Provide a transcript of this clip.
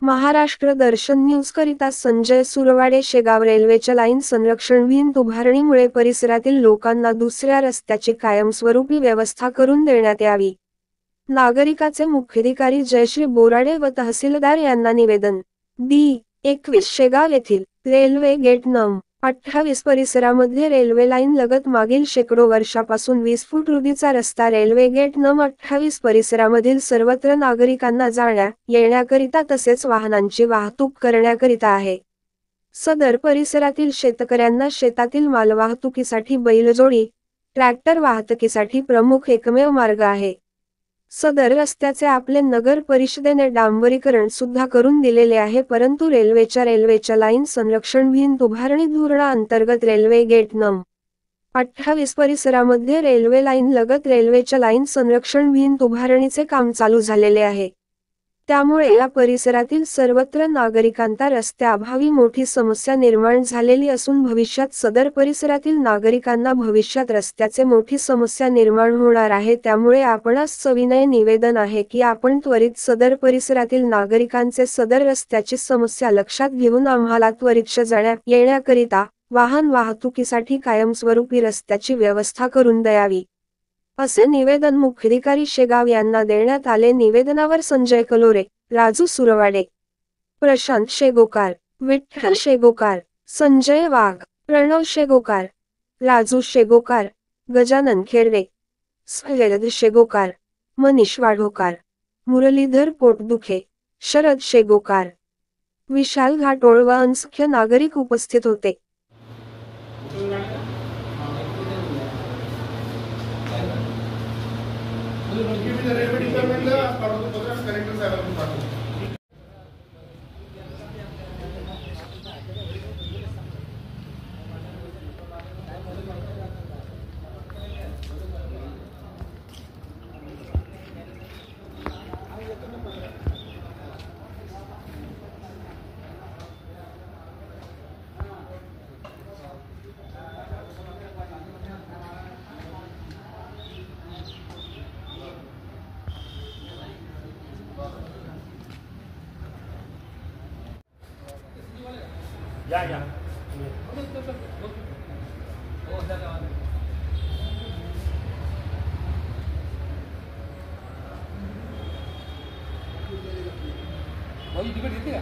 महाराष्ट्र दर्शन news करिता संजय सुरवाडे. शेगाव रेल्वेच्या line संरक्षण भिंत उभारणीमुळे परिसरातील लोकांना दुसऱ्या रस्त्याची कायमस्वरूपी व्यवस्था करून देण्यात यावी. नागरिकाचे मुख्याधिकारी जयश्री बोराडे व तहसीलदार यांना निवेदन. दी-21 शेगाव येथील रेल्वे गेट नं. 28 परिसरामध्ये रेल्वे लाईन लगत मागील शेकडो वर्षापासून 20 फूट रुंदीचा रस्ता रेल्वे गेट नं. 28 परिसरामधील सर्वत्र नागरिकांना जाण्या येण्याकरिता तसेच वाहनांची वाहतूक करण्याकरिता आहे. सदर परिसरातील शेतकऱ्यांना शेतातील मालवाहतुकीसाठी बैलजोडी, ट्रॅक्टर वाहतुकीसाठी प्रमुख एकमेव मार्ग आहे. सदर रस्त्याचे आपले नगर परिषदेने डांबरीकरण सुद्धा करून दिलेले आहे, परंतु रेल्वेच्या लाईन संरक्षण भिंत उभारणी धोरणाअंतर्गत रेल्वे गेट नं. 28 परिसरामध्ये रेल्वे लाईन लगत रेल्वेच्या लाईन संरक्षण भिंत उभारणीचे काम चालू झालेले आहे. त्यामुळे या परिसरातील सर्वत्र नागरिकांना रस्त्याअभावी मोठी समस्या निर्माण झालेली असून भविष्यात सदर परिसरातील नागरिकांना भविष्यात रस्त्याचे मोठी समस्या निर्माण होणार आहे. त्यामुळे आपणास सविनय निवेदन आहे की आपण त्वरित सदर परिसरातील नागरिकांचे सदर रस्त्याची समस्या लक्षात घेऊन आम्हाला त्वरित जाण्या येण्याकरिता वाहन वाहतुकीसाठी कायमस्वरूपी रस्त्याची व्यवस्था करून द्यावी, असे निवेदन मुख्याधिकारी शेगाव यांना देण्यात आले. निवेदनावर संजय कलोरे, राजू सुरवाडे, प्रशांत शेगोकार, विठ्ठल शेगोकार, संजय वाघ, प्रणव शेगोकार, राजू शेगोकार, गजानन खेरडे, सय्यद शेगोकार, मनीष वाढोकार, मुरलीधर पोटदुखे, शरद शेगोकार, विशाल घाटोळ व असंख्य नागरिक उपस्थित होते. या तिकट येते का?